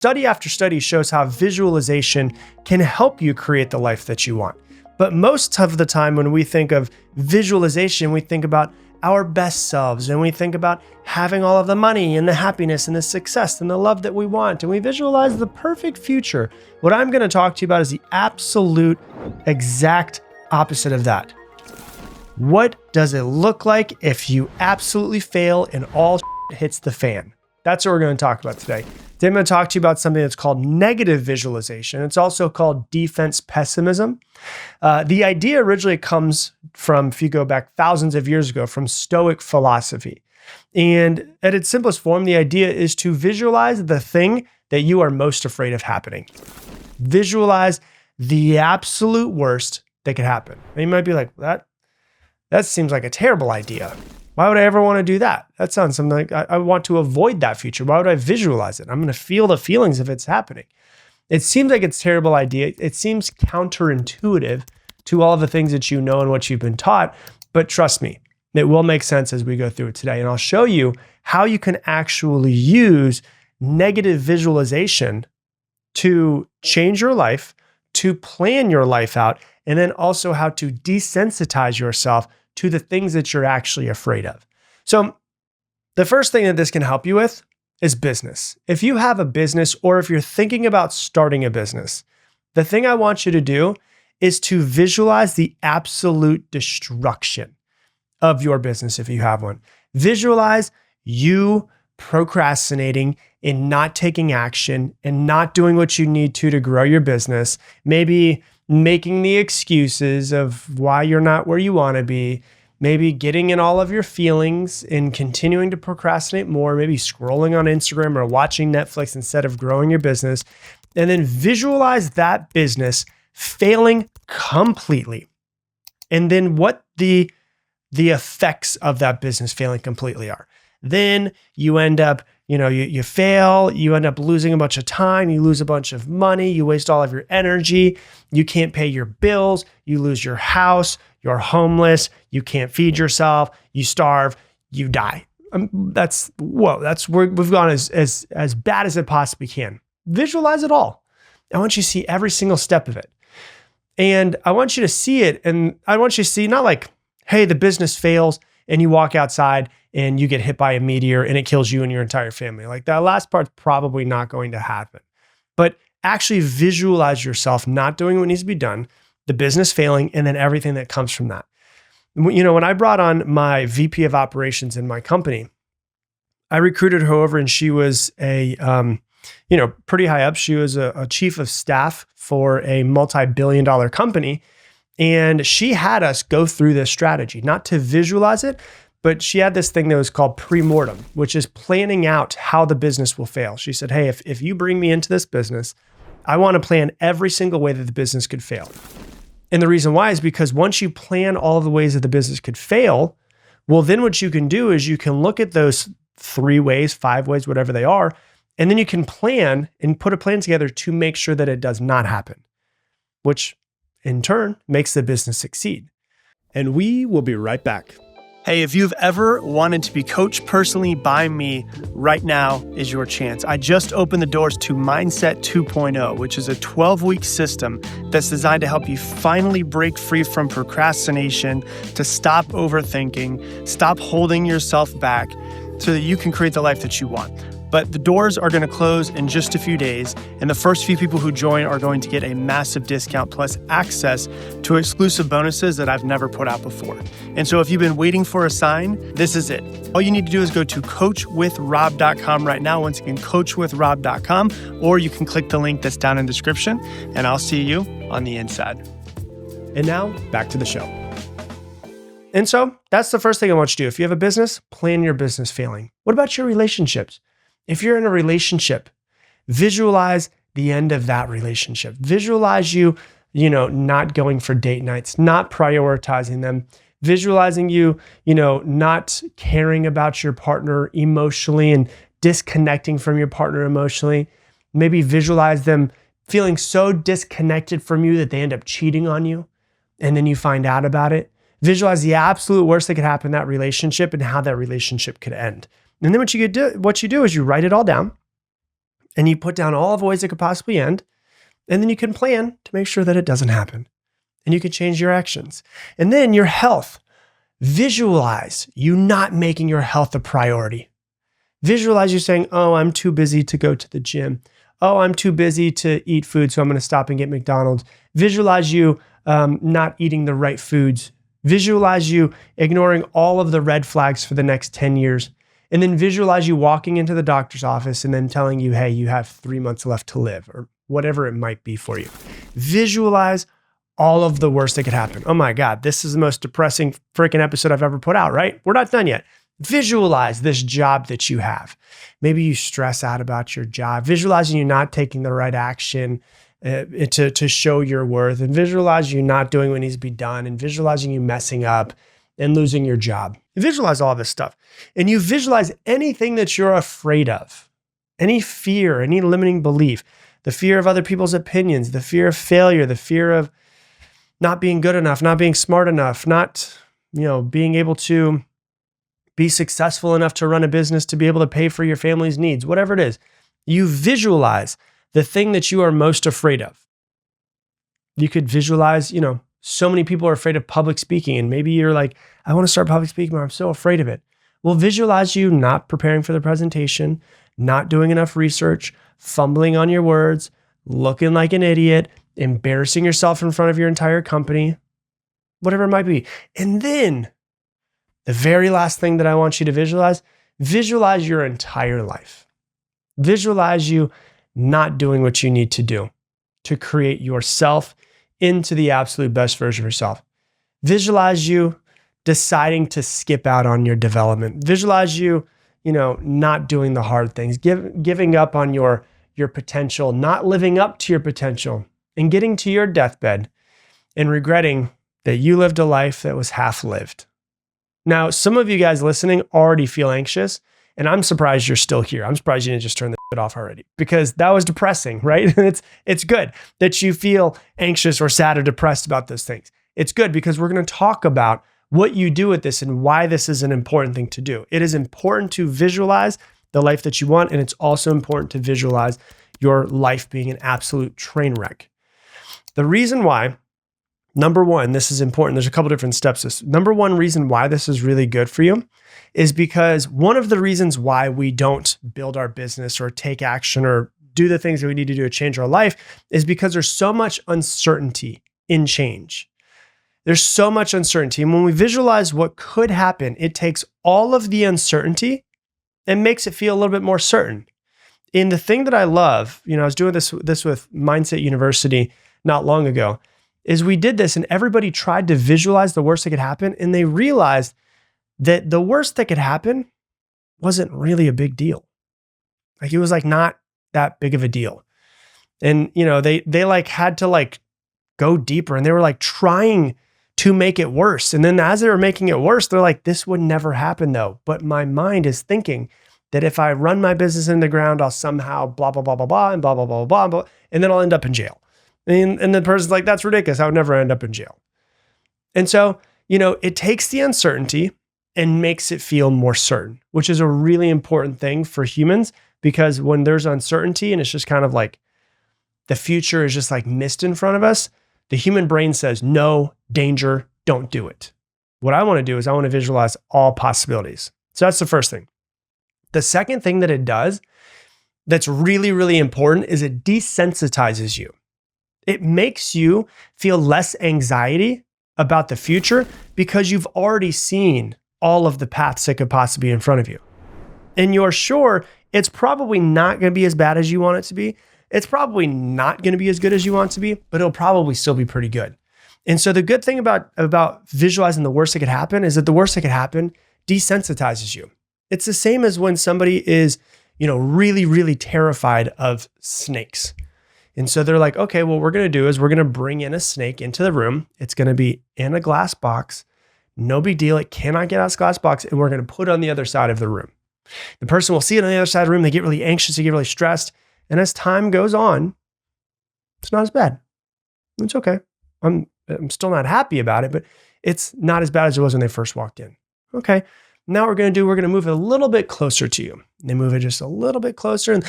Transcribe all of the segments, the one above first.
Study after study shows how visualization can help you create the life that you want. But most of the time when we think of visualization, we think about our best selves, and we think about having all of the money and the happiness and the success and the love that we want, and we visualize the perfect future. What I'm going to talk to you about is the absolute exact opposite of that. What does it look like if you absolutely fail and all hits the fan? That's what we're going to talk about today. Today I'm going to talk to you about something that's called negative visualization. It's also called defense pessimism. The idea originally comes from, if you go back thousands of years ago, from Stoic philosophy. And at its simplest form, the idea is to visualize the thing that you are most afraid of happening. Visualize the absolute worst that could happen. And you might be like, that seems like a terrible idea. Why would I ever want to do that? That sounds something like I want to avoid that future. Why would I visualize it? I'm going to feel the feelings if it's happening. It seems like it's a terrible idea. It seems counterintuitive to all the things that you know and what you've been taught. But trust me, it will make sense as we go through it today. And I'll show you how you can actually use negative visualization to change your life, to plan your life out, and then also how to desensitize yourself to the things that you're actually afraid of. So the first thing that this can help you with is business. If you have a business or if you're thinking about starting a business, the thing I want you to do is to visualize the absolute destruction of your business if you have one. Visualize you procrastinating and not taking action and not doing what you need to grow your business. Maybe making the excuses of why you're not where you want to be, maybe getting in all of your feelings and continuing to procrastinate more, maybe scrolling on Instagram or watching Netflix instead of growing your business, and then visualize that business failing completely. And then what the effects of that business failing completely are. Then you end up, you fail, you end up losing a bunch of time, you lose a bunch of money, you waste all of your energy, you can't pay your bills, you lose your house, you're homeless, you can't feed yourself, you starve, you die. That's where we've gone as bad as it possibly can. Visualize it all. I want you to see every single step of it. And I want you to see it, and I want you to see not like, hey, the business fails and you walk outside and you get hit by a meteor and it kills you and your entire family. Like that last part's probably not going to happen. But actually visualize yourself not doing what needs to be done, the business failing, and then everything that comes from that. When I brought on my VP of operations in my company, I recruited her over and she was a pretty high up. She was a chief of staff for a multi-billion-dollar company. And she had us go through this strategy, not to visualize it, but she had this thing that was called pre-mortem, which is planning out how the business will fail. She said, hey, if you bring me into this business, I want to plan every single way that the business could fail. And the reason why is because once you plan all of the ways that the business could fail, well, then what you can do is you can look at those 3 ways, 5 ways, whatever they are, and then you can plan and put a plan together to make sure that it does not happen, which in turn makes the business succeed. And we will be right back. Hey, if you've ever wanted to be coached personally by me, right now is your chance. I just opened the doors to Mindset 2.0, which is a 12-week system that's designed to help you finally break free from procrastination, to stop overthinking, stop holding yourself back so that you can create the life that you want. But the doors are going to close in just a few days, and the first few people who join are going to get a massive discount plus access to exclusive bonuses that I've never put out before. And so if you've been waiting for a sign, this is it. All you need to do is go to coachwithrob.com right now. Once again, coachwithrob.com, or you can click the link that's down in the description, and I'll see you on the inside. And now back to the show. And so that's the first thing I want you to do. If you have a business, plan your business failing. What about your relationships? If you're in a relationship, visualize the end of that relationship. Visualize you not going for date nights, not prioritizing them, visualizing you not caring about your partner emotionally and disconnecting from your partner emotionally. Maybe visualize them feeling so disconnected from you that they end up cheating on you, and then you find out about it. Visualize the absolute worst that could happen in that relationship and how that relationship could end. And then what you do is you write it all down, And you put down all of the ways it could possibly end. And then you can plan to make sure that it doesn't happen. And you can change your actions. And then your health. Visualize you not making your health a priority. Visualize you saying, oh, I'm too busy to go to the gym. Oh, I'm too busy to eat food, so I'm going to stop and get McDonald's. Visualize you not eating the right foods. Visualize you ignoring all of the red flags for the next 10 years. And then visualize you walking into the doctor's office and then telling you, hey, you have 3 months left to live, or whatever it might be for you. Visualize all of the worst that could happen. Oh my God, this is the most depressing freaking episode I've ever put out, right? We're not done yet. Visualize this job that you have. Maybe you stress out about your job. Visualizing you not taking the right action to show your worth, and visualize you not doing what needs to be done, and visualizing you messing up and losing your job. Visualize all this stuff. And you visualize anything that you're afraid of, any fear, any limiting belief, the fear of other people's opinions, the fear of failure, the fear of not being good enough, not being smart enough, not, being able to be successful enough to run a business, to be able to pay for your family's needs, whatever it is. You visualize the thing that you are most afraid of. You could visualize, so many people are afraid of public speaking, and maybe you're like, I want to start public speaking, but I'm so afraid of it. Well, visualize you not preparing for the presentation, not doing enough research, fumbling on your words, looking like an idiot, embarrassing yourself in front of your entire company, whatever it might be. And then the very last thing that I want you to visualize your entire life. Visualize you not doing what you need to do to create yourself into the absolute best version of yourself. Visualize you deciding to skip out on your development. Visualize you, not doing the hard things, giving up on your potential, not living up to your potential, and getting to your deathbed and regretting that you lived a life that was half lived. Now, some of you guys listening already feel anxious, and I'm surprised you're still here. I'm surprised you didn't just turn the shit off already, because that was depressing, right? It's good that you feel anxious or sad or depressed about those things. It's good because we're going to talk about what you do with this and why this is an important thing to do. It is important to visualize the life that you want, and it's also important to visualize your life being an absolute train wreck. The reason why, number one, this is important. There's a couple different steps. Number one reason why this is really good for you is because one of the reasons why we don't build our business or take action or do the things that we need to do to change our life is because there's so much uncertainty in change. There's so much uncertainty. And when we visualize what could happen, it takes all of the uncertainty and makes it feel a little bit more certain. And the thing that I love, I was doing this with Mindset University not long ago, is we did this and everybody tried to visualize the worst that could happen, and they realized that the worst that could happen wasn't really a big deal. Like, it was like not that big of a deal. And, they like had to like go deeper, and they were like trying to make it worse. And then as they were making it worse, they're like, this would never happen though. But my mind is thinking that if I run my business in the ground, I'll somehow blah, blah, blah, blah, blah, and blah, blah, blah, blah, blah, and then I'll end up in jail. And the person's like, that's ridiculous. I would never end up in jail. And so, it takes the uncertainty and makes it feel more certain, which is a really important thing for humans, because when there's uncertainty and it's just kind of like the future is just like mist in front of us, the human brain says, no, danger, don't do it. What I want to do is I want to visualize all possibilities. So that's the first thing. The second thing that it does that's really, really important is it desensitizes you. It makes you feel less anxiety about the future because you've already seen all of the paths that could possibly be in front of you. And you're sure it's probably not going to be as bad as you want it to be. It's probably not going to be as good as you want it to be, but it'll probably still be pretty good. And so the good thing about visualizing the worst that could happen is that the worst that could happen desensitizes you. It's the same as when somebody is, really, really terrified of snakes. And so they're like, okay, what we're going to do is we're going to bring in a snake into the room. It's going to be in a glass box. No big deal. It cannot get out of this glass box. And we're going to put it on the other side of the room. The person will see it on the other side of the room. They get really anxious. They get really stressed. And as time goes on, it's not as bad. It's okay. I'm still not happy about it, but it's not as bad as it was when they first walked in. Okay. Now we're going to move it a little bit closer to you. And they move it just a little bit closer. And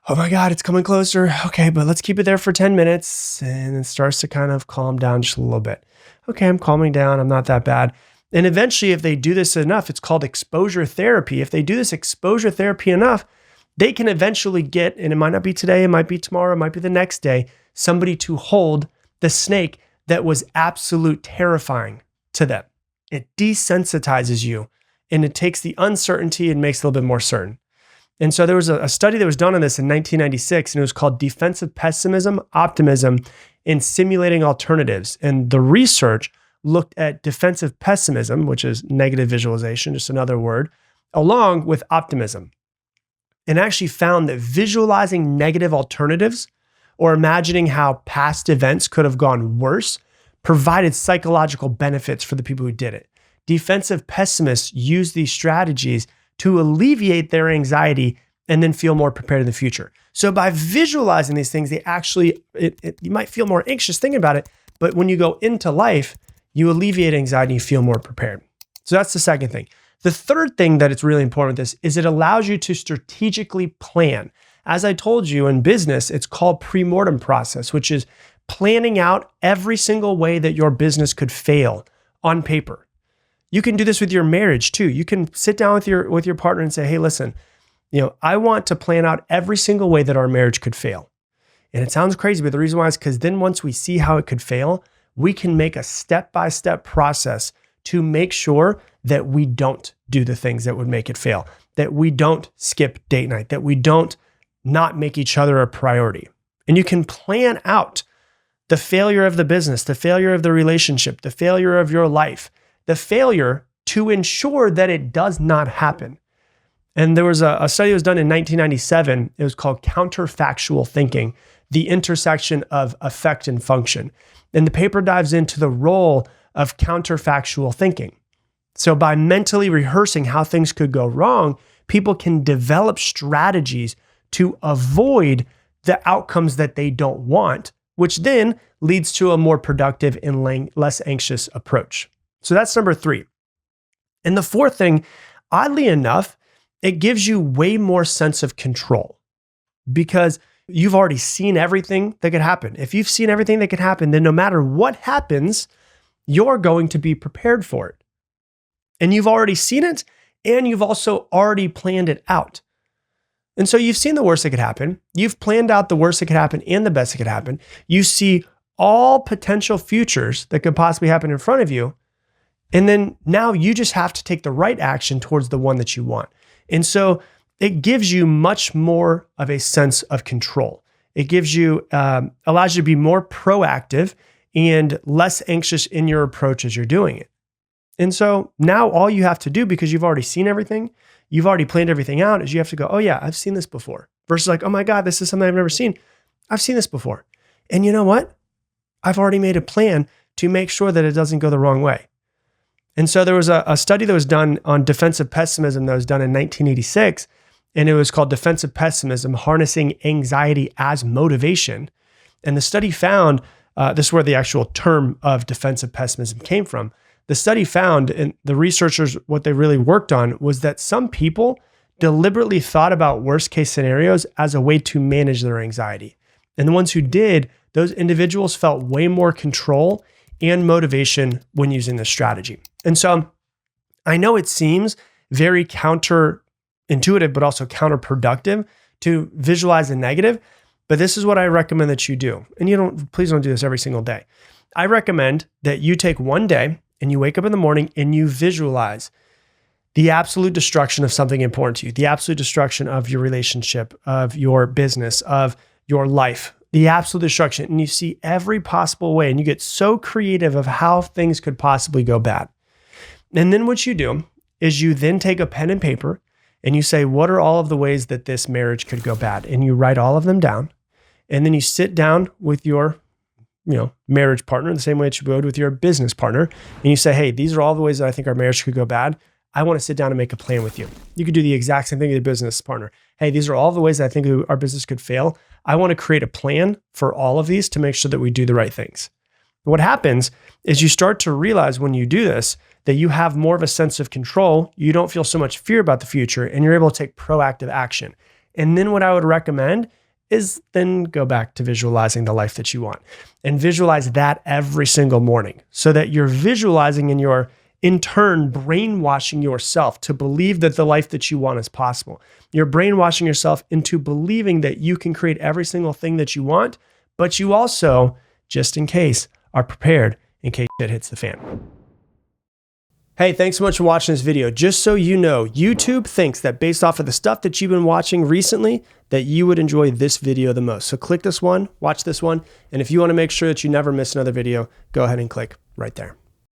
oh my God, it's coming closer. Okay, but let's keep it there for 10 minutes. And it starts to kind of calm down just a little bit. Okay, I'm calming down. I'm not that bad. And eventually, if they do this enough, it's called exposure therapy. If they do this exposure therapy enough, they can eventually get, and it might not be today, it might be tomorrow, it might be the next day, somebody to hold the snake that was absolute terrifying to them. It desensitizes you and it takes the uncertainty and makes it a little bit more certain. And so there was a study that was done on this in 1996, and it was called Defensive Pessimism, Optimism, in Simulating Alternatives. And the research looked at defensive pessimism, which is negative visualization, just another word, along with optimism, and actually found that visualizing negative alternatives or imagining how past events could have gone worse provided psychological benefits for the people who did it. Defensive pessimists use these strategies to alleviate their anxiety and then feel more prepared in the future. So by visualizing these things, they actually, you might feel more anxious thinking about it, but when you go into life, you alleviate anxiety and you feel more prepared. So that's the second thing. The third thing that it's really important with this is it allows you to strategically plan. As I told you in business, it's called pre-mortem process, which is planning out every single way that your business could fail on paper. You can do this with your marriage too. You can sit down with your partner and say, hey, listen, I want to plan out every single way that our marriage could fail. And it sounds crazy, but the reason why is because then once we see how it could fail, we can make a step-by-step process to make sure that we don't do the things that would make it fail, that we don't skip date night, that we don't not make each other a priority. And you can plan out the failure of the business, the failure of the relationship, the failure of your life, the failure to ensure that it does not happen. And there was a study that was done in 1997. It was called Counterfactual Thinking, the intersection of effect and function. And the paper dives into the role of counterfactual thinking. So by mentally rehearsing how things could go wrong, people can develop strategies to avoid the outcomes that they don't want, which then leads to a more productive and less anxious approach. So that's number 3. And the fourth thing, oddly enough, it gives you way more sense of control because you've already seen everything that could happen. If you've seen everything that could happen, then no matter what happens, you're going to be prepared for it. And you've already seen it, and you've also already planned it out. And so you've seen the worst that could happen. You've planned out the worst that could happen and the best that could happen. You see all potential futures that could possibly happen in front of you. And then now you just have to take the right action towards the one that you want. And so it gives you much more of a sense of control. It gives you, allows you to be more proactive and less anxious in your approach as you're doing it. And so now all you have to do, because you've already seen everything, you've already planned everything out, is you have to go, oh yeah, I've seen this before. Versus like, oh my God, this is something I've never seen. I've seen this before. And you know what? I've already made a plan to make sure that it doesn't go the wrong way. And so there was a study that was done on defensive pessimism that was done in 1986, and it was called Defensive Pessimism, Harnessing Anxiety as Motivation. And the study found, this is where the actual term of defensive pessimism came from. The study found, and the researchers, what they really worked on was that some people deliberately thought about worst case scenarios as a way to manage their anxiety. And the ones who did, those individuals felt way more control and motivation when using this strategy. And so I know it seems very counterintuitive, but also counterproductive to visualize the negative, but this is what I recommend that you do. And please don't do this every single day. I recommend that you take one day and you wake up in the morning and you visualize the absolute destruction of something important to you, the absolute destruction of your relationship, of your business, of your life, the absolute destruction. And you see every possible way and you get so creative of how things could possibly go bad. And then what you do is you then take a pen and paper and you say, what are all of the ways that this marriage could go bad? And you write all of them down. And then you sit down with your marriage partner the same way that you would with your business partner. And you say, hey, these are all the ways that I think our marriage could go bad. I want to sit down and make a plan with you. You could do the exact same thing with your business partner. Hey, these are all the ways that I think our business could fail. I want to create a plan for all of these to make sure that we do the right things. What happens is you start to realize when you do this, that you have more of a sense of control. You don't feel so much fear about the future and you're able to take proactive action. And then what I would recommend is then go back to visualizing the life that you want and visualize that every single morning so that you're visualizing and you're in turn brainwashing yourself to believe that the life that you want is possible. You're brainwashing yourself into believing that you can create every single thing that you want, but you also, just in case, are prepared in case shit hits the fan. Hey, thanks so much for watching this video. Just so you know, YouTube thinks that based off of the stuff that you've been watching recently, that you would enjoy this video the most. So click this one, watch this one, and if you want to make sure that you never miss another video, go ahead and click right there.